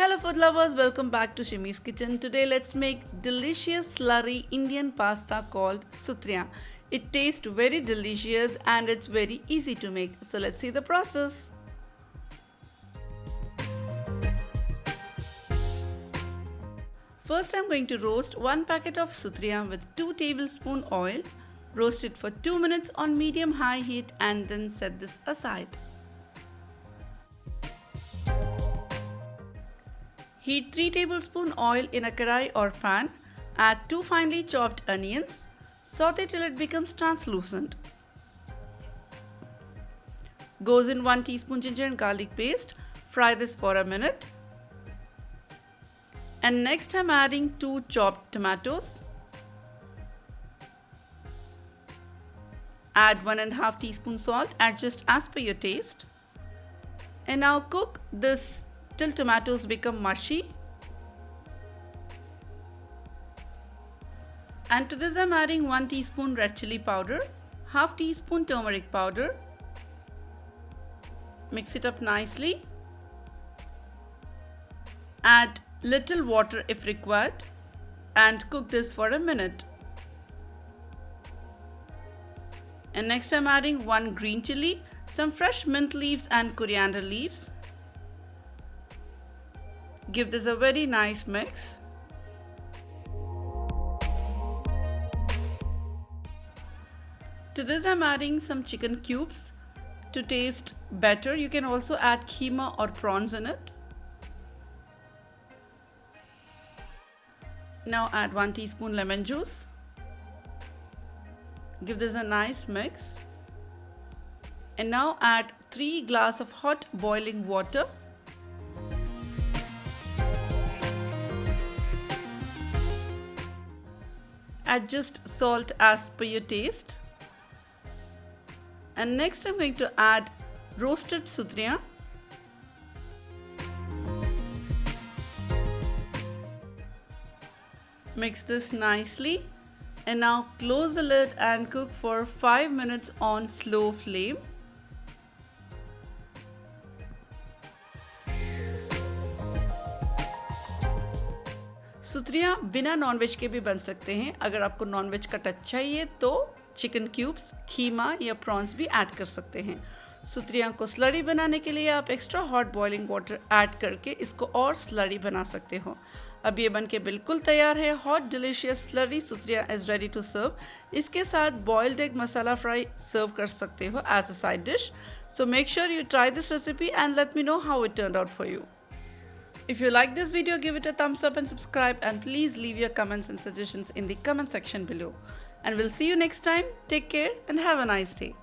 Hello food lovers, welcome back to Shimi's Kitchen. Today let's make delicious slurry Indian pasta called Suthriyan. It tastes very delicious and it's very easy to make. So let's see the process. First I'm going to roast 1 packet of Suthriyan with 2 tablespoons oil. Roast it for 2 minutes on medium-high heat and then set this aside. Heat 3 tablespoons oil in a karai or pan. Add 2 finely chopped onions. Saute till it becomes translucent. Goes in 1 teaspoon ginger and garlic paste. Fry this for a minute. And next I'm adding 2 chopped tomatoes. Add 1.5 teaspoon salt, adjust as per your taste. And now cook this till tomatoes become mushy. And to this I'm adding 1 teaspoon red chilli powder, half teaspoon turmeric powder. Mix it up nicely. Add little water if required and cook this for a minute. And next I'm adding 1 green chilli, some fresh mint leaves and coriander leaves. Give this a very nice mix. To this I'm adding some chicken cubes to taste better. You can also add keema or prawns in it. Now add 1 teaspoon lemon juice. Give this a nice mix. And now add 3 glasses of hot boiling water. Adjust salt as per your taste. And next I'm going to add roasted Suthriyan. Mix this nicely. And now close the lid and cook for 5 minutes on slow flame. सुथरियाँ बिना nonveg के भी बन सकते हैं. अगर आपको nonveg का touch चाहिए तो चिकन क्यूब्स, खीमा या प्रॉन्स भी ऐड कर सकते हैं. सुथरियाँ को स्लरी बनाने के लिए आप extra hot boiling water add करके इसको और स्लरी बना सकते हो. अब ये बनके बिल्कुल तैयार है. हॉट डिलीशियस स्लरी सुथरियाँ इज़ रेडी टू सर्व. इसके साथ boiled egg masala fry serve कर सकते हो as a side dish. So make sure you try this recipe and let me know how it turned out for you. If you like this video, give it a thumbs up and subscribe, and please leave your comments and suggestions in the comment section below. And we'll see you next time. Take care and have a nice day.